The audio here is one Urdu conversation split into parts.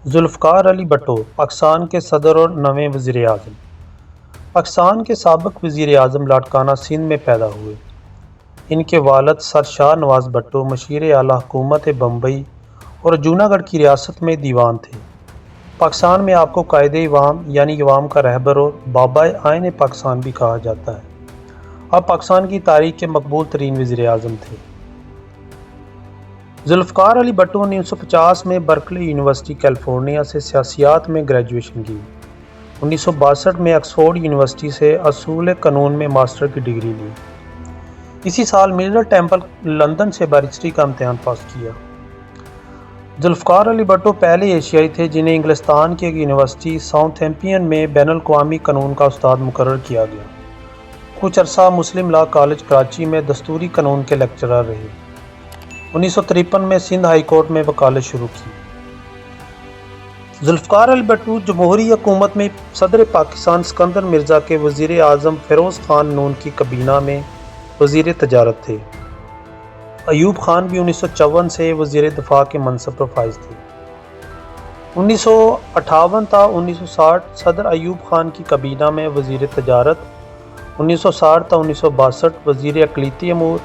ذوالفقار علی بھٹو پاکستان کے صدر اور نویں وزیر اعظم۔ پاکستان کے سابق وزیر اعظم لاڑکانہ سندھ میں پیدا ہوئے۔ ان کے والد سر شاہ نواز بھٹو مشیر اعلیٰ حکومت بمبئی اور جوناگڑھ کی ریاست میں دیوان تھے۔ پاکستان میں آپ کو قائد عوام یعنی عوام کا رہبر اور بابا آئین پاکستان بھی کہا جاتا ہے۔ آپ پاکستان کی تاریخ کے مقبول ترین وزیر اعظم تھے۔ ذوالفقار علی بھٹو نے 1950 میں برکلی یونیورسٹی کیلیفورنیا سے سیاسیات میں گریجویشن کی۔ 1962 میں آکسفورڈ یونیورسٹی سے اصول قانون میں ماسٹر کی ڈگری لی۔ اسی سال مڈل ٹیمپل لندن سے بیرسٹری کا امتحان پاس کیا۔ ذوالفقار علی بھٹو پہلے ایشیائی تھے جنہیں انگلستان کی ایک یونیورسٹی ساؤتھ ہیمپٹن میں بین الاقوامی قانون کا استاد مقرر کیا گیا۔ کچھ عرصہ مسلم لاء کالج کراچی میں دستوری قانون کے لیکچرر رہے۔ 1953 میں سندھ ہائی کورٹ میں وکالت شروع کی۔ ذوالفقار علی بھٹو جمہوری حکومت میں صدر پاکستان اسکندر مرزا کے وزیر اعظم فیروز خان نون کی کابینہ میں وزیر تجارت تھے۔ ایوب خان بھی 1954 سے وزیر دفاع کے منصب پر فائز تھے۔ 1958 تا 1960 صدر ایوب خان کی کابینہ میں وزیر تجارت، 1960 تا 1962 وزیر اقلیتی امور،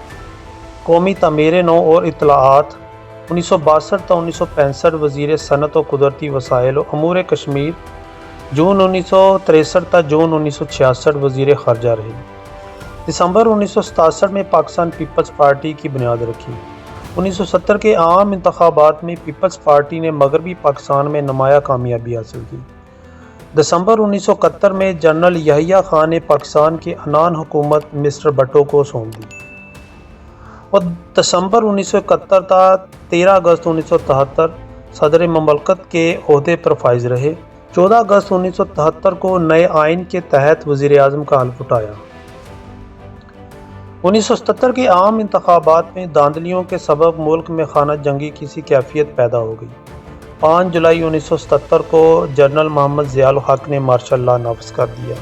قومی تعمیر نو اور اطلاعات، 1962 تا 1965 وزیر صنعت و قدرتی وسائل و امور کشمیر، جون 1963 تا جون 1966 وزیر خارجہ رہے۔ دسمبر 1967 میں پاکستان پیپلز پارٹی کی بنیاد رکھی۔ 1970 کے عام انتخابات میں پیپلز پارٹی نے مغربی پاکستان میں نمایاں کامیابی حاصل کی۔ دسمبر 1971 میں جنرل یحییٰ خان نے پاکستان کی عنان حکومت مسٹر بھٹو کو سونپ دی اور دسمبر 1971 تا 13 اگست 1973 صدر مملکت کے عہدے پر فائز رہے۔ 14 اگست 1973 کو نئے آئین کے تحت وزیر اعظم کا حلف اٹھایا۔ 1977 کے عام انتخابات میں دھاندلیوں کے سبب ملک میں خانہ جنگی کی سی کیفیت پیدا ہو گئی۔ 5 جولائی 1977 کو جنرل محمد ضیاء الحق نے مارشل لا نافذ کر دیا۔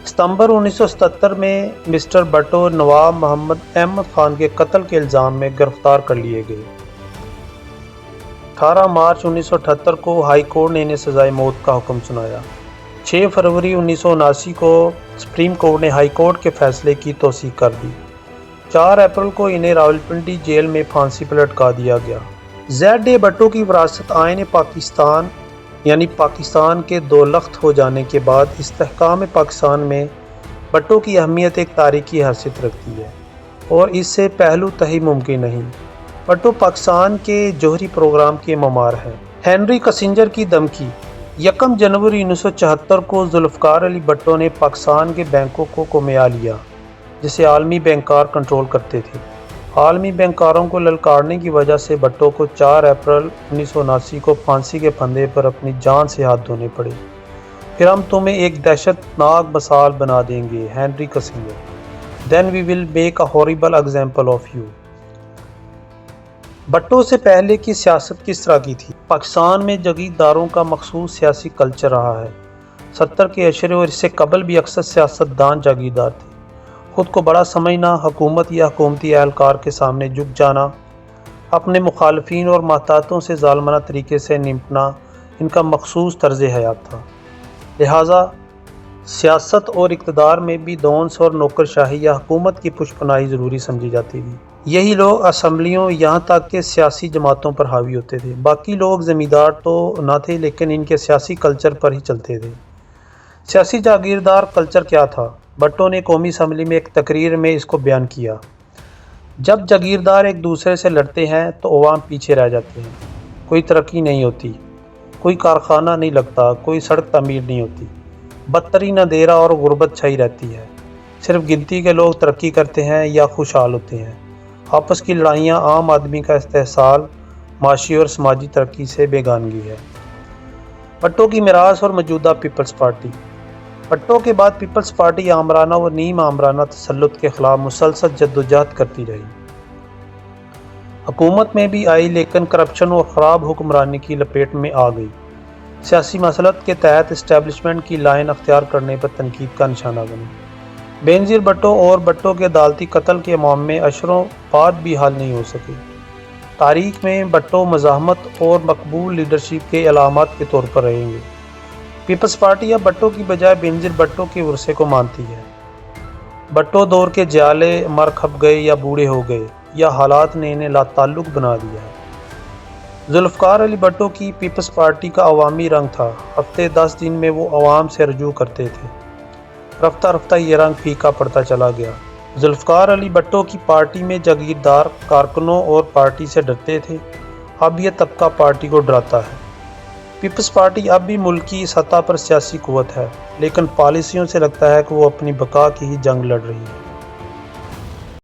ستمبر 1977 میں مسٹر بھٹو نواب محمد احمد خان کے قتل کے الزام میں گرفتار کر لیے گئے۔ 18 مارچ 1978 کو ہائی کورٹ نے انہیں سزائے موت کا حکم سنایا۔ 6 فروری 1979 کو سپریم کورٹ نے ہائی کورٹ کے فیصلے کی توثیق کر دی۔ 4 اپریل کو انہیں راولپنڈی جیل میں پھانسی پر لٹکا دیا گیا۔ زیڈ اے بھٹو کی وراثت آئین پاکستان یعنی پاکستان کے دو لخت ہو جانے کے بعد استحکام پاکستان میں بھٹو کی اہمیت ایک تاریخی حیثیت رکھتی ہے اور اس سے پہلو تہی ممکن نہیں۔ بھٹو پاکستان کے جوہری پروگرام کے معمار ہیں۔ ہنری کسنجر کی دھمکی۔ 1 جنوری 1974 کو ذوالفقار علی بھٹو نے پاکستان کے بینکوں کو کمیا لیا جسے عالمی بینکار کنٹرول کرتے تھے۔ عالمی بینکاروں کو للکارنے کی وجہ سے بھٹو کو 4 اپریل 1979 کو پھانسی کے پھندے پر اپنی جان سے ہاتھ دھونے پڑے۔ پھر ہم تمہیں ایک دہشت ناک مثال بنا دیں گے، Henry Kissinger. Then we will make a horrible example of you۔ Bhutto سے پہلے کی سیاست کس طرح کی تھی؟ پاکستان میں جاگیرداروں کا مخصوص سیاسی کلچر رہا ہے۔ 70 کے اشرے اور اس سے قبل بھی اکثر سیاستدان جاگیردار تھے۔ خود کو بڑا سمجھنا، حکومت یا حکومتی اہلکار کے سامنے جھک جانا، اپنے مخالفین اور محتاطوں سے ظالمانہ طریقے سے نمٹنا ان کا مخصوص طرز حیات تھا۔ لہٰذا سیاست اور اقتدار میں بھی دونس اور نوکرشاہی یا حکومت کی پشپناہی ضروری سمجھی جاتی تھی۔ یہی لوگ اسمبلیوں یہاں تک کہ سیاسی جماعتوں پر حاوی ہوتے تھے۔ باقی لوگ زمیندار تو نہ تھے لیکن ان کے سیاسی کلچر پر ہی چلتے تھے۔ سیاسی جاگیردار کلچر کیا تھا؟ بھٹو نے قومی اسمبلی میں ایک تقریر میں اس کو بیان کیا۔ جب جاگیردار ایک دوسرے سے لڑتے ہیں تو عوام پیچھے رہ جاتے ہیں، کوئی ترقی نہیں ہوتی، کوئی کارخانہ نہیں لگتا، کوئی سڑک تعمیر نہیں ہوتی، بدترین اندھیرا اور غربت چھائی رہتی ہے، صرف گنتی کے لوگ ترقی کرتے ہیں یا خوشحال ہوتے ہیں۔ آپس کی لڑائیاں، عام آدمی کا استحصال معاشی اور سماجی ترقی سے بیگانگی ہے۔ بھٹو کی میراث اور موجودہ پیپلز پارٹی۔ بھٹو کے بعد پیپلز پارٹی آمرانہ و نیم آمرانہ تسلط کے خلاف مسلسل جدوجہد کرتی رہی۔ حکومت میں بھی آئی لیکن کرپشن اور خراب حکمرانی کی لپیٹ میں آ گئی۔ سیاسی مسلط کے تحت اسٹیبلشمنٹ کی لائن اختیار کرنے پر تنقید کا نشانہ بنی۔ بینظیر بھٹو اور بھٹو کے عدالتی قتل کے معمے اشروں بعد بھی حل نہیں ہو سکے۔ تاریخ میں بھٹو مزاحمت اور مقبول لیڈرشپ کے علامات کے طور پر رہیں گے۔ پیپلز پارٹی اب بھٹو کی بجائے بینظیر بھٹو کے ورثے کو مانتی ہے۔ بھٹو دور کے جیالے مر کھپ گئے یا بوڑھے ہو گئے یا حالات نے انہیں لا تعلق بنا دیا ہے۔ ذوالفقار علی بھٹو کی پیپلز پارٹی کا عوامی رنگ تھا۔ ہفتے 10 دن میں وہ عوام سے رجوع کرتے تھے۔ رفتہ رفتہ یہ رنگ پھیکا پڑتا چلا گیا۔ ذوالفقار علی بھٹو کی پارٹی میں جاگیردار کارکنوں اور پارٹی سے ڈرتے تھے۔ اب یہ طبقہ پارٹی کو ڈراتا ہے۔ پیپلز پارٹی اب بھی ملکی سطح پر سیاسی قوت ہے، لیکن پالیسیوں سے لگتا ہے کہ وہ اپنی بقا کی ہی جنگ لڑ رہی ہے۔